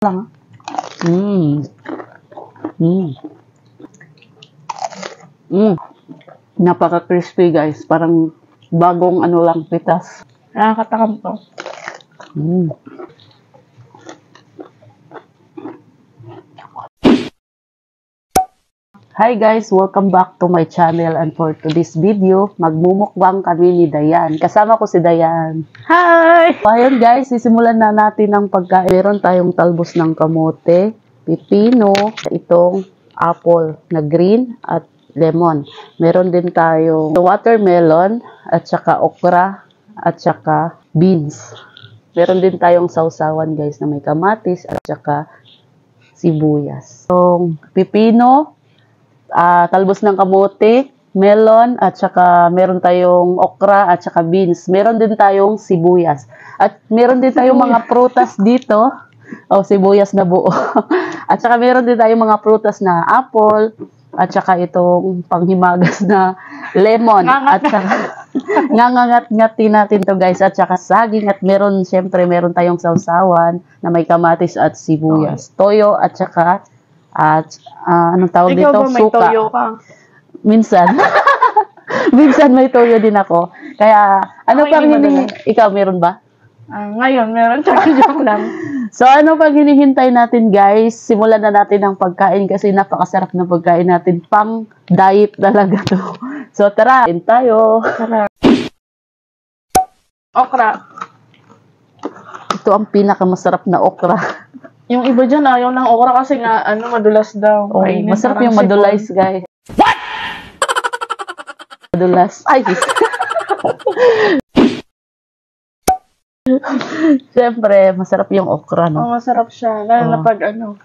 Lang. Mm. Mm. Mm. Napaka-crispy guys. Parang bagong ano lang pitas. Nakakatakam to. Mm. Hi guys! Welcome back to my channel, and for today's video, magmumukbang kami ni Dayan. Kasama ko si Dayan. Hi! So, ayun guys, sisimulan na natin ang pagkain. Meron tayong talbos ng kamote, pipino, itong apple na green at lemon. Meron din tayong watermelon at saka okra at saka beans. Meron din tayong sausawan guys na may kamatis at saka sibuyas. So, pipino, talbos ng kamote, melon, at saka meron tayong okra at saka beans. Meron din tayong sibuyas. At meron din tayong mga prutas dito. Sibuyas na buo. At saka meron din tayong mga prutas na apple, at saka itong panghimagas na lemon. At saka ngangangat-ngatin natin to guys. At saka saging, at syempre meron tayong sausawan na may kamatis at sibuyas. Toyo at saka anong tawag dito? Ikaw ba may Suka. toyo ka? Minsan. Minsan may toyo din ako. Kaya, ano Ako pang hindi hinihingi? Ikaw, meron ba? Ngayon, meron. Joke lang. So, ano pang hinihintay natin, guys? Simulan na natin ang pagkain kasi napakasarap na pagkain natin. Pang diet talaga to. So, tara, kain tayo. Tara. Okra. Ito ang pinakamasarap na okra. Yung iba dyan, ayaw ng okra kasi nga, madulas daw. Oh, Kainin masarap parang yung madulay, guys. What? Madulas. Ay, siyempre, masarap yung okra, no? masarap siya. Lalo na pag Ano?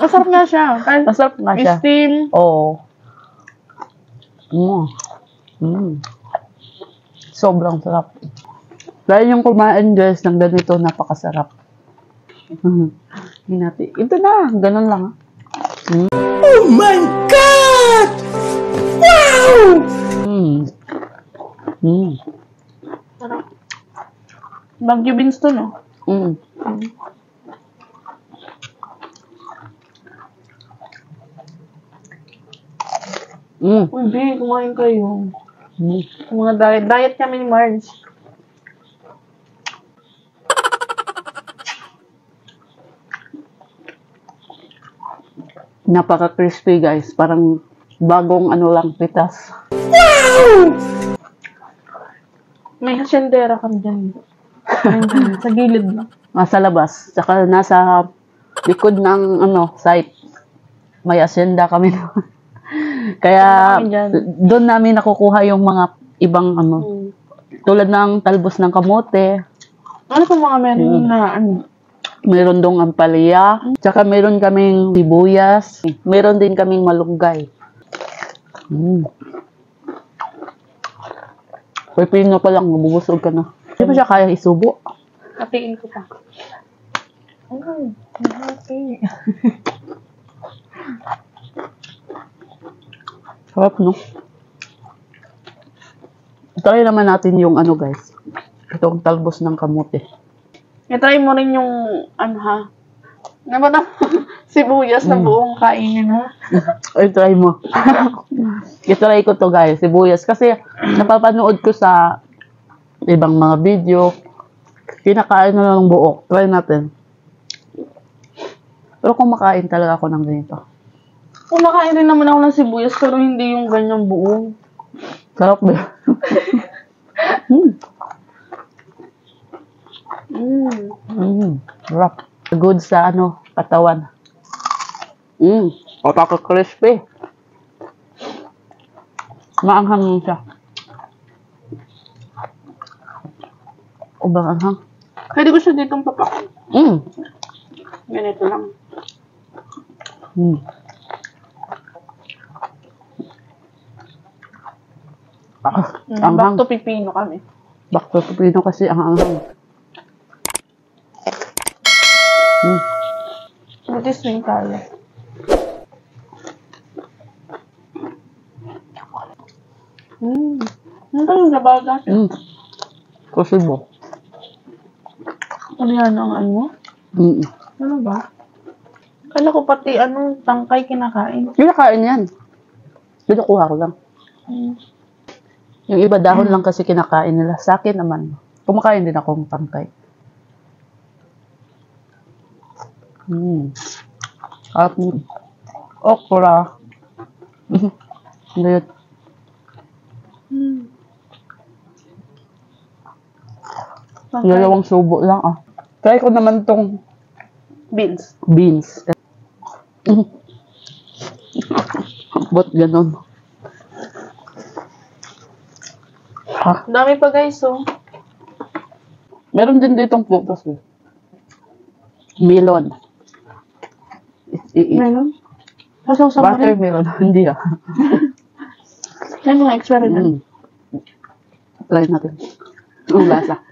Masarap nga siya. Kahit Masarap nga siya. steam. Oo. Sobrang sarap. Dahil yung kumain guys ng ganito, napakasarap. Hinati. Ito na, ganun lang. Oh my God! Wow! Sarap. Baguio beans to, no? Uy, B, kumain kayo. Mga diet kami ni Marge. Napaka-crispy guys. Parang bagong ano lang pitas. Wow! May hasyendera kami dyan. Sa gilid na. Nasa labas. Tsaka nasa likod ng site. May asyenda kami. Kaya doon namin nakukuha yung mga ibang tulad ng talbos ng kamote. Ano pa mga meron na Meron dong ampalaya. Tsaka meron kaming sibuyas. Meron din kaming malunggay. Pipino pa lang, mabubusog ka na. Hindi pa siya kaya isubo. Hatiin ko pa. Okay. Sarap, no? Try naman natin yung guys. Itong talbos ng kamote. I-try mo rin yung, sibuyas na buong kainin, ha? Ay, try mo. I-try ko to guys, sibuyas. Kasi napapanood ko sa ibang mga video. Kinakain na lang buo. Try natin. Pero kumakain talaga ako ng ganito. Kumakain rin naman ako ng sibuyas, pero hindi yung ganyang buong. Sarap ba? Sarap. Good sa katawan. Napaka-crispy. Maanghang siya. Ubang anghang. Pwede ko siya ditong papak. Ganito lang. Back to pipino kami. Back to pipino kasi ang anghang. Butis na yung tayo. Ano ba yung labaga? Kasi mo. Ano yan ang ano? Mm. Ano ba? Kala ko pati tangkay kinakain. Kinakain yan. Binukuha ko lang. Yung iba dahon lang kasi kinakain nila. Sa akin naman, kumakain din akong tangkay. At okra. Ngayon. Dalawang subo lang ah. Try ko naman tong Beans. beans. Ba't ganon? Ha? Dami pa guys, oh. Meron din ditong prutas eh. Melon. Meron? Masaw sa mga rin. Watermelon. Hindi ah. Yan mga experiment. Try natin. Ang lasa.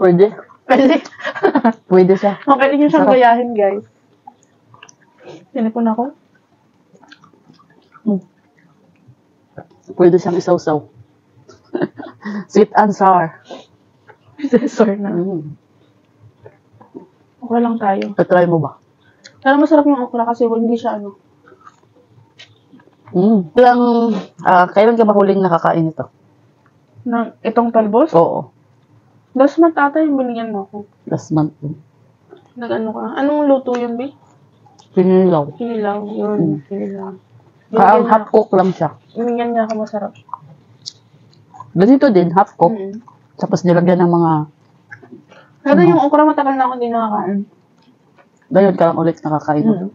Pwede. Pwede. Pwede siya. Pwede nyo siyang Sarap. gayahin, guys. Tinipon ako. Pwede siyang isawsaw. Sweet and sour. Sorry na. Okay lang tayo. Try mo ba? Pero masarap yung okra kasi hindi siya Kailan ka ba huling nakakain ito? itong talbos. Oo. Last month ata yung binigyan mo ako. Last month. Nag-ano ka? Anong luto yun, Bi? Pinilaw. Kinilaw. Yun, kinilaw. Ang half cook lang siya. Binigyan niya ako masarap. Ganito din, half cook. Tapos nilagyan ng mga... Pero yung okra matagal na ako hindi nakakain. Ngayon ka lang ulit nakakain.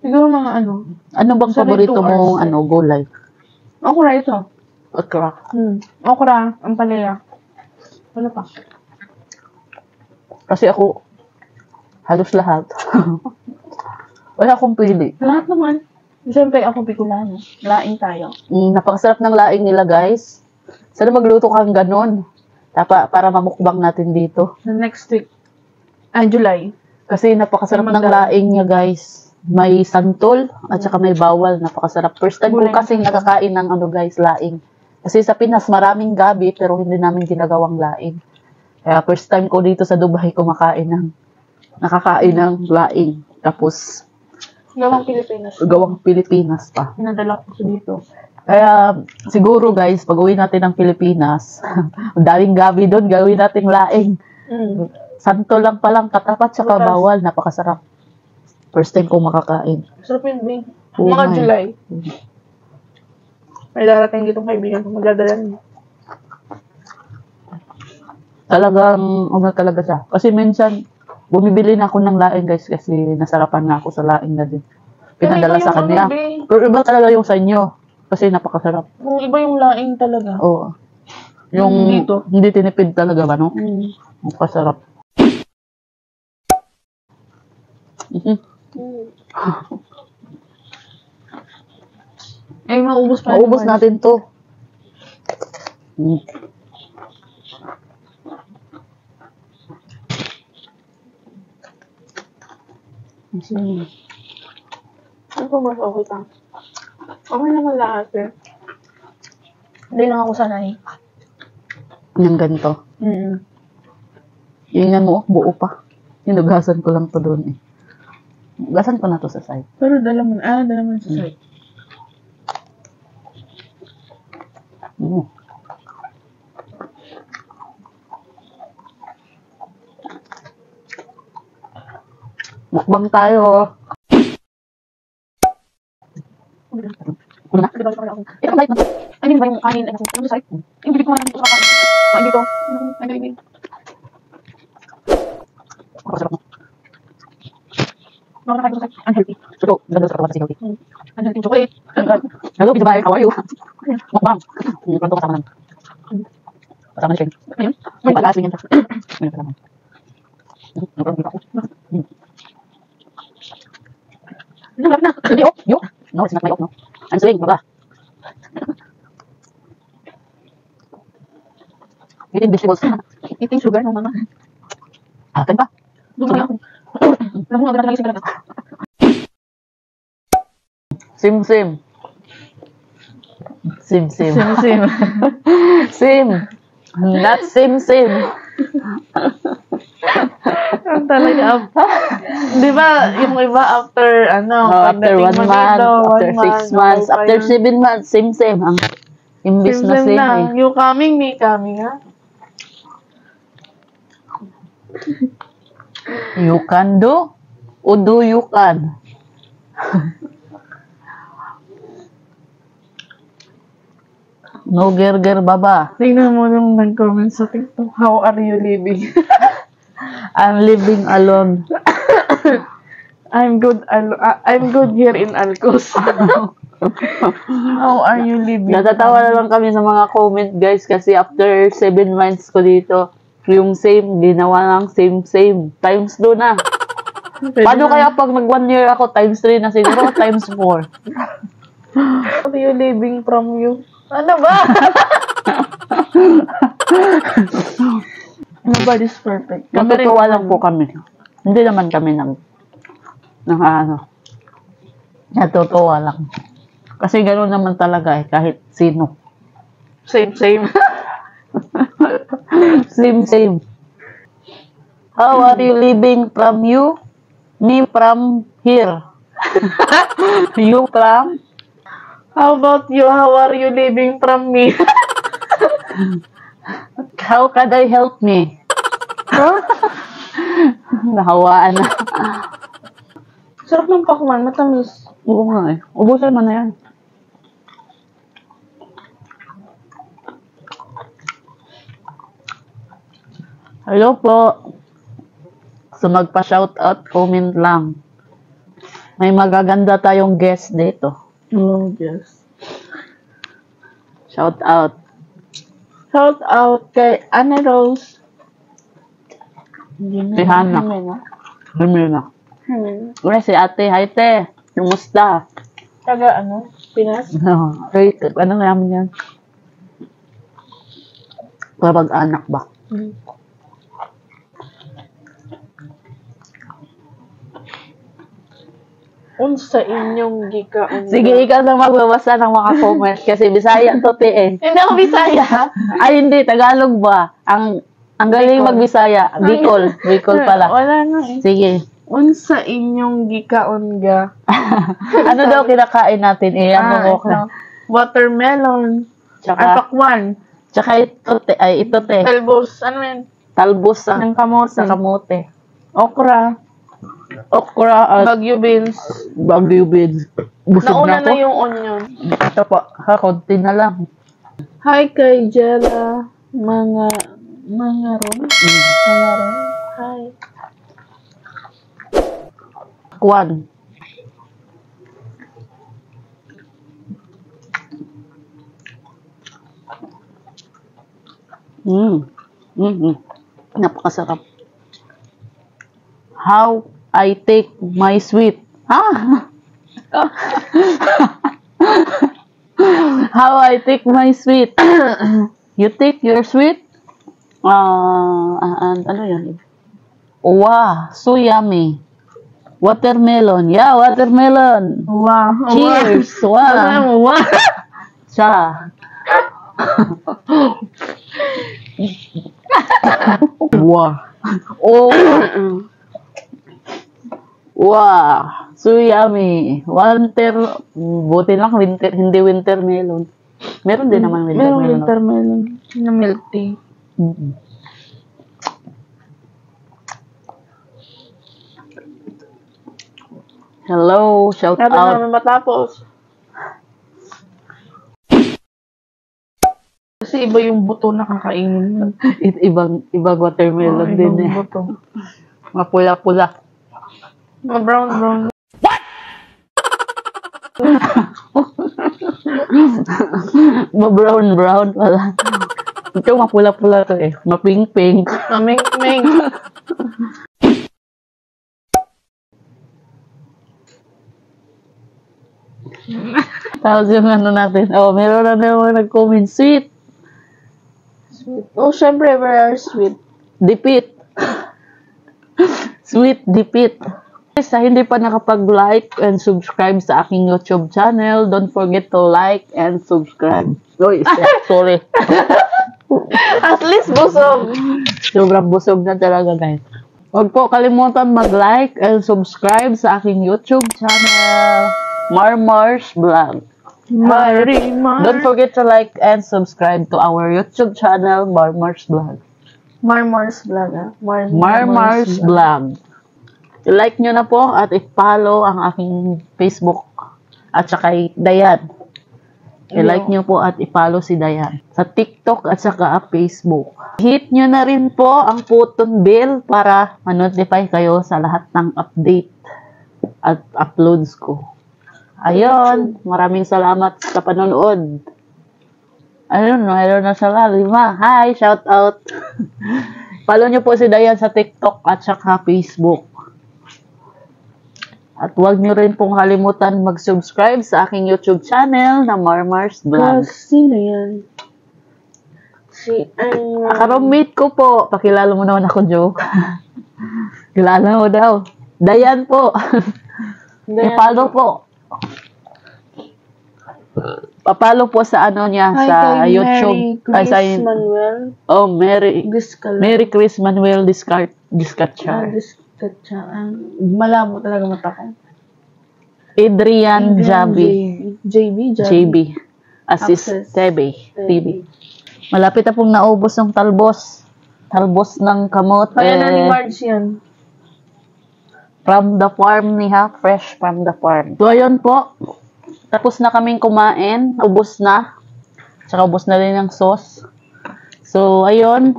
Siguro mga Ano bang Sa paborito 2 hours. mong gulay? okra ito. Okra. Okra, ang palaya. Ano pa? Kasi ako, halos lahat. Wala akong pili. Lahat naman. Siyempre ako Bicolano. Laing tayo. Napakasarap ng laing nila, guys. Sana magluto kang ganon. Para mamukbang natin dito. The next week. July. Kasi napakasarap ng laing niya, guys. May santol at saka may bawal. Napakasarap. First time ko kasi nakakain ng guys, laing. Kasi sa Pinas, maraming gabi pero hindi namin ginagawang laing. Kaya first time ko dito sa Dubai nakakain ng laing. Tapos, gawang Pilipinas pa. Pinadala ko dito. Kaya, siguro guys, pag uwi natin ng Pilipinas, ang daming gabi doon, gawin natin laing. Santo lang palang katapat, saka bawal, napakasarap. First time kong makakain. Sarap yun, Bing. Oo Mga nga eh. July. May darating ditong kaibigan ko, magdadala niya. Talagang, talaga siya. Kasi minsan, bumibili na ako ng laing guys, kasi nasarapan na ako sa laing na din. Pinadala sa kanya. Pero iba talaga yung sa inyo. Kasi napakasarap. Kung iba yung laing talaga. Oo. Yung Dito. hindi tinipid talaga ba, no? Napakasarap. Maubos pa. Maubos natin to. Ano pa mas okay pa? Okay naman lahat eh. Hindi lang ako sanay. Yung ganito. Yung mo, buo pa. Hinugasan ko lang to doon eh. Hugasan ko na to sa side. Pero dala mo sa side. Mukbang tayo. Ano na? Ito light na. I mean, ba yung kanin? Ano sa side? Yung bibig ko nga dito sa kanin. Kain dito. Ay, bibig. Masarap mo. Bakit na kain dito sa side? Unhealthy. Ito, ganda sa katawan kasi healthy. Unhealthy chocolate. Hello, Pizza how are you? Mukbang. Pronto kasama lang. Kasama na siya. Ayun. May pag-aasing yan siya. May kasama. Nagkaroon dito ako. Nalap na. Hindi, oh. Yo. No, it's not my off, no. I'm saying, baba. Eating vegetables. Eating sugar ng mama. Akin pa. Doon pa ako. Alam mo, maganda lagi sa talaga. Sim. Sim. Sim. Not same. Ang talaga. Di ba, yung iba after, After 1 pagdating month, dito, after 1 month, 6 months, okay pa after yun. 7 months, same. Ang imbis na Same same na. eh. You coming, me coming, ha? You can do, o do you can. No gerger baba. Tingnan mo nung nag-comment sa TikTok, how are you living? I'm living alone. I'm good here in Alcos. How are you living? Natatawa na lang kami sa mga comment guys kasi after 7 months ko dito, yung same, ginawa lang same. Times 2 na. Paano kaya pag nag 1 year ako, times 3 na siguro, times 4. How are you living from you? Ano ba? Nobody's perfect. Natutuwa lang po kami. Hindi naman kami natutuwa lang. Kasi gano'n naman talaga eh, kahit sino. Same. Same. How are you living from you? Me from here. You from? How about you? How are you living from me? How can I help me? Nahawaan na. Sarap ng pakman, matamis. Oo nga eh. Ubusan mo na yan. Hello po. So magpa-shoutout, comment lang. May magaganda tayong guest dito. Oh, yes. Shout out. Shout out kay Anna Rose. Kay Hannah. Hermina. Uy, si ate. Hi, te. Kumusta? Taga Pinas? Ay, ano namin yan? Parang anak ba? Unsa inyong gikaon? Sige, ikaw na magbabasa ng mga comments kasi Bisaya to, te eh. Hindi ako Bisaya. Ay, hindi. Tagalog ba? Ang galing Bicol. mag-Bisaya. Bicol pala. Wala na eh. Sige. Unsa inyong gikaon ga? Ano daw kinakain natin? Ano ko ito. Watermelon. Tsaka, Pakwan. tsaka ito, te. Talbos. Ano yan? Talbos sa Ng kamote. Okra. Okra at Bagyo beans. bagyo beans. Busog Nauna na ako. na yung onion. Ito po. Konti na lang. Hi kay Jella. Mga ron. Hi. Kwan. Napakasarap. How I take my sweet. How I take my sweet. You take your sweet? Ano yan? Wow, so yummy. Watermelon. Yeah, watermelon. Wow. Cheers. Wow. Wow. Siya. Wow. Oh. Wow. So yummy. Buti lang hindi winter melon. Meron din naman winter Merong melon. watermelon. Na milk tea. Hello, shout Natin out. namin matapos. Kasi iba yung buto na kakainin. Ibang watermelon din Ibang eh. buto. Mapula-pula. Brown. Brown pala. Ito mapula-pula to eh. Maping-pink. Maming. Tapos yung ano natin. Oh, meron na naman nag-comment. Sweet. Oh, syempre, very sweet. Dipit. Sweet dipit. Sa hindi pa nakapag-like and subscribe sa aking YouTube channel, don't forget to like and subscribe. Oy, sorry. At least busog. Sobrang busog na talaga, guys. Huwag po kalimutan mag-like and subscribe sa aking YouTube channel, Marmars Vlog. Don't forget to like and subscribe to our YouTube channel, Marmars Vlog. Marmars Vlog, ah. Marmars Vlog. I-like nyo na po at i-follow ang aking Facebook at saka Dayan. I-like nyo po at i-follow si Dayan sa TikTok at saka Facebook. Hit nyo na rin po ang button bell para ma-notify kayo sa lahat ng update at uploads ko. Ayun, maraming salamat sa panonood. Ayun na siya, 5. Hi, shout out. Follow nyo po si Dayan sa TikTok at saka Facebook. At huwag nyo rin pong kalimutan mag-subscribe sa aking YouTube channel na Marmars Vlog. Sino yan? Ka-roommate ko po. Pakilala mo naman ako, joke. Kilala mo daw. Dayan po. I-follow po. Pa-follow po sa ano niya, sa YouTube. Mary Chris Manuel. Oh, Mary Chris Manuel Discachar. Malabo talaga mata ko. Adrian Jabi. JB. Assist TV. Malapit na pong naubos ng talbos. Talbos ng kamote. Kaya na ni Marge yan. From the farm niya. Fresh from the farm. So, ayun po. Tapos na kaming kumain. Ubos na. Tsaka ubos na rin ang sauce. So, ayun.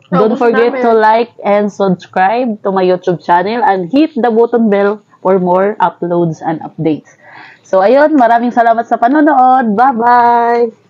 Don't forget to like and subscribe to my YouTube channel and hit the button bell for more uploads and updates. So, ayun. Maraming salamat sa panonood. Bye-bye!